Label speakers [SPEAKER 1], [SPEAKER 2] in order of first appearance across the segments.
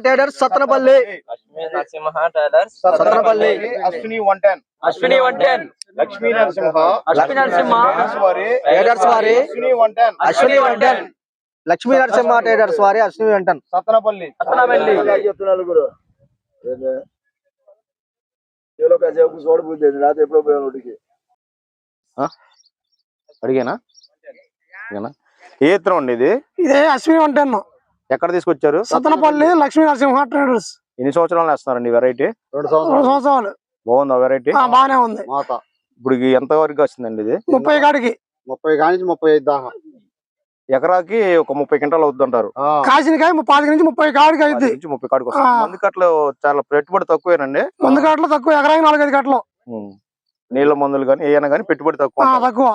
[SPEAKER 1] Traders Sattenapalli.
[SPEAKER 2] Lakshmi Narasimha traders
[SPEAKER 1] Sattenapalli.
[SPEAKER 3] Ashwini 110.
[SPEAKER 2] Ashwini 110.
[SPEAKER 3] Lakshmi Narasimha
[SPEAKER 1] traders వారి
[SPEAKER 3] Ashwini 110.
[SPEAKER 1] Ashwini 110. Lakshmi Narasimha traders వారి అశ్విని 110.
[SPEAKER 3] సత్తనపల్లి. అడిగానా ఏ ఇత్తనం అండి ఇది?
[SPEAKER 4] ఇదే అశ్విని 110.
[SPEAKER 3] ఎక్కడ తీసుకొచ్చారు?
[SPEAKER 4] సత్తనపల్లి లక్ష్మీ నరసింహ ట్రేడర్స్.
[SPEAKER 3] ఎన్ని సంవత్సరాలు వేస్తున్నారండి వెరైటీ?
[SPEAKER 4] 2 సంవత్సరాలు.
[SPEAKER 3] బాగుందా వెరైటీ?
[SPEAKER 4] బాగానే ఉంది.
[SPEAKER 3] ఇప్పుడు ఎంత వరకు వస్తుందండి ఇది?
[SPEAKER 4] 30 కాడికి.
[SPEAKER 3] 30 కాడి నుంచి 35 దాకా. ఎకరాకి ఒక 30 క్వింటాలు అవుతుంది అంటారు.
[SPEAKER 4] కాసినకాయ 25 నుంచి 30 కాడికి అయింది.
[SPEAKER 3] 30 కాడికి వస్తుంది. మందు కట్టలు చాలా పెట్టుబడి తక్కువేనండి.
[SPEAKER 4] మందు కట్టలు తక్కువ, ఎకరాకి 4-5 కట్టలు.
[SPEAKER 3] నీళ్ళ మందులు కానీ ఏమైనా కానీ పెట్టుబడి తక్కువ.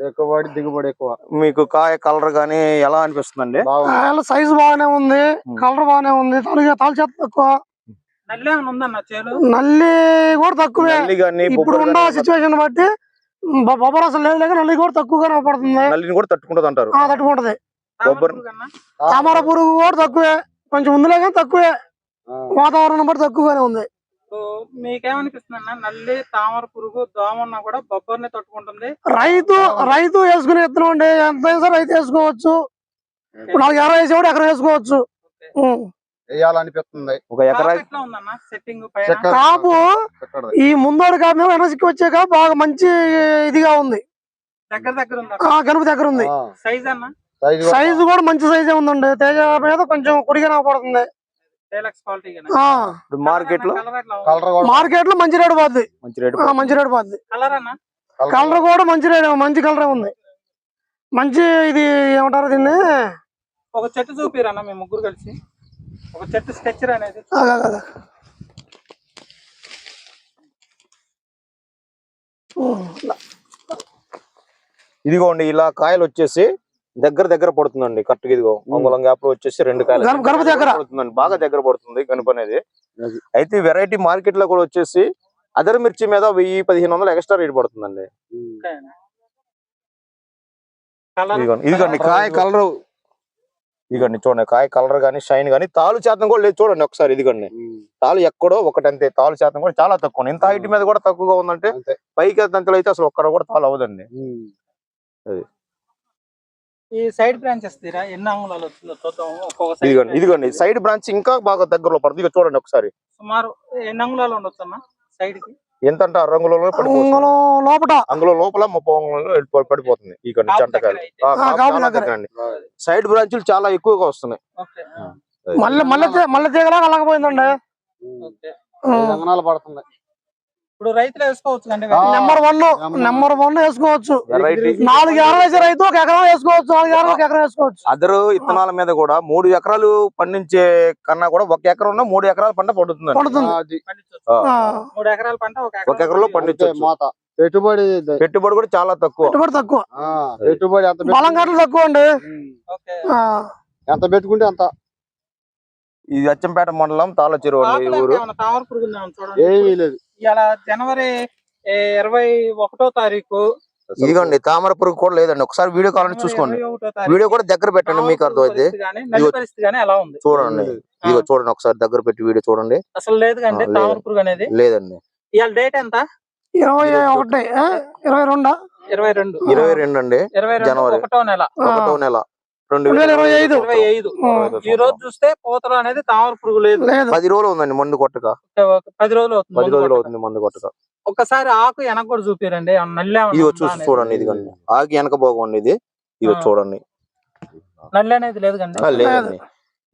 [SPEAKER 3] ఎక్కువ దిగుబడి ఎక్కువ. మీకు కాయ కలర్ గానీ ఎలా అనిపిస్తుందండి?
[SPEAKER 4] సైజు బాగానే ఉంది, కలర్ బాగానే ఉంది. తాలు చేత తక్కువ, నల్లి కూడా తక్కువే. ఇప్పుడు ఉన్న సిచ్యువేషన్ బట్టి బొబ్బర అసలు లేదు, నల్లి కూడా తక్కువగానే పడుతుంది.
[SPEAKER 3] నల్లిని కూడా తట్టుకుంటది అంటారు.
[SPEAKER 4] తట్టుకుంటది. తామర పురుగు కూడా తక్కువే, కొంచెం ఉందిలే కానీ తక్కువే. వాతావరణం బట్టి తక్కువగానే ఉంది.
[SPEAKER 5] మీకేమనిపిస్తుంది? నల్లి, తామర పురుగు, దోమన్నా కూడా బొబ్బర్ని తట్టుకుంటుంది.
[SPEAKER 4] రైతు వేసుకునే విత్తనం అండి. ఎంత రైతు వేసుకోవచ్చు. ఇప్పుడు 4 ఎకరాలు వేసేవాడు ఎకరం వేసుకోవచ్చు.
[SPEAKER 3] వేయాలనిపిస్తుంది. ఒక ఎకరా
[SPEAKER 4] కాపు ఈ ముందోడు కాపు వెనక్కి వచ్చే కాపు బాగా మంచి ఇదిగా ఉంది. గనుపు దగ్గర ఉంది. సైజు కూడా మంచి సైజే ఉందండి. తేజ మీద కొంచెం కుడిగా పడుతుంది. మార్కెట్ లో మంచి రేటు పోద్ది. కలర్ కూడా మంచి కలరే ఉంది. మంచి ఇది ఏమంటారు దీన్ని?
[SPEAKER 5] ఒక చెట్టు చూపిరన్న మేము ముగ్గురు కలిసి ఒక చెట్టు స్ట్రక్చర్ అనేది.
[SPEAKER 3] ఇదిగోండి ఇలా కాయలు వచ్చేసి దగ్గర పడుతుందండి. కరెక్ట్ ఇదిగో అంగుళం గ్యాప్ లో వచ్చేసి 2 కాయలు పడుతుందండి. బాగా దగ్గర పడుతుంది గనుపు అనేది. అయితే వెరైటీ మార్కెట్ లో కూడా వచ్చేసి అదర్ మిర్చి మీద 1000-1500 ఎక్స్ట్రా రేట్ పడుతుందండి. ఇదిగోండి కాయ కలర్, ఇదిగోండి చూడండి కాయ కలర్ గానీ షైన్ గానీ తాలు శాతం కూడా లేదు. చూడండి ఒకసారి ఇదిగోండి తాలు ఎక్కడో ఒకటంతే. తాలు శాతం కూడా చాలా తక్కువ. ఇంత హైట్ మీద కూడా తక్కువగా ఉందంటే పైకి తంతలు అయితే అసలు ఒక్కడ కూడా తాలు అవ్వదండి. అది
[SPEAKER 5] ఈ సైడ్ బ్రాంచెస్ తీరా ఎన్ని అంగుళాలు వచ్చిందో చూద్దాం.
[SPEAKER 3] ఇదిగోండి సైడ్ బ్రాంచ్ ఇంకా బాగా దగ్గరలో పడుతుంది. ఇక చూడండి ఒకసారి
[SPEAKER 5] సుమారు ఎన్ని అంగుళాలు ఉండొచ్చు అన్న సైడ్ కి?
[SPEAKER 3] ఎంత అంటే 6 అంగుళంలో లోపల 30 అంగుళంలో పడిపోతుంది. ఈ జంటకాయలు సైడ్ బ్రాంచ్లు చాలా ఎక్కువగా వస్తున్నాయి.
[SPEAKER 4] మళ్ళీ తీగలా కలగపోయిందండి.
[SPEAKER 3] పడుతుంది.
[SPEAKER 5] ఇప్పుడు రైతులు వేసుకోవచ్చు అండి.
[SPEAKER 4] నెంబర్ 1 వేసుకోవచ్చు. 4 ఎకరాలు వేసే రైతు 1 ఎకరం వేసుకోవచ్చు. 4 ఎకరాలు 1 ఎకరం వేసుకోవచ్చు.
[SPEAKER 3] అదరు ఇత్తనాల మీద కూడా 3 ఎకరాలు పండించే కన్నా కూడా 1 ఎకరం ఉన్న 3 ఎకరాల పంట పడుతుంది.
[SPEAKER 5] 3 ఎకరాల పంట 1
[SPEAKER 3] ఎకరంలో పండించవచ్చు. పెట్టుబడి కూడా చాలా తక్కువ.
[SPEAKER 4] పెట్టుబడి బలం గంటలు తక్కువ అండి.
[SPEAKER 3] ఎంత పెట్టుకుంటే అంత. ఇది అచ్చంపేట మండలం తాళ్ళ చెరువు ఊరు.
[SPEAKER 5] తామర పురుగు ఏమీ లేదు. ఇలా జనవరి 21వ తారీఖు.
[SPEAKER 3] ఇదిగోండి తామర పురుగు కూడా లేదండి. ఒకసారి వీడియో కావాలని చూసుకోండి. వీడియో కూడా దగ్గర పెట్టండి, మీకు అర్థమైంది. చూడండి ఇదిగో చూడండి ఒకసారి దగ్గర పెట్టి వీడియో చూడండి.
[SPEAKER 5] అసలు లేదు కండి తామర పురుగు అనేది.
[SPEAKER 3] లేదండి.
[SPEAKER 5] ఇవాళ డేట్ ఎంత?
[SPEAKER 3] 22 అండి. జనవరి 1వ నెల 2025.
[SPEAKER 5] ఈ రోజు చూస్తే పూతలు అనేది తామర పురుగు లేదు.
[SPEAKER 3] 10 రోజులు ఉందండి మందు కొట్టక.
[SPEAKER 5] 10 రోజులు
[SPEAKER 3] అవుతుంది మందు కొట్టక.
[SPEAKER 5] ఒక్కసారి ఆకు వెనక కూడా చూపిరండి.
[SPEAKER 3] ఇదిగో చూసి చూడండి. ఇదిగోండి ఆకు వెనక బాగుంది. ఇది ఇదిగో చూడండి.
[SPEAKER 5] నల్లి అనేది లేదు కండి.
[SPEAKER 3] లేదండి.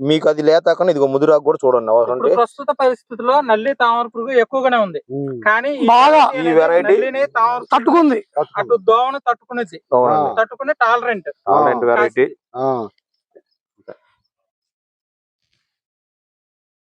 [SPEAKER 3] మీకు అది లేతాక ఇదిగో ముదురాకు కూడా చూడండి.
[SPEAKER 5] ప్రస్తుత పరిస్థితుల్లో నల్లి తామర పురుగు ఎక్కువగానే ఉంది. కానీ
[SPEAKER 3] ఈ వెరైటీ
[SPEAKER 4] తట్టుకుంది.
[SPEAKER 5] అటు దోమను తట్టుకుని టాలరెంట్
[SPEAKER 3] వెరైటీ.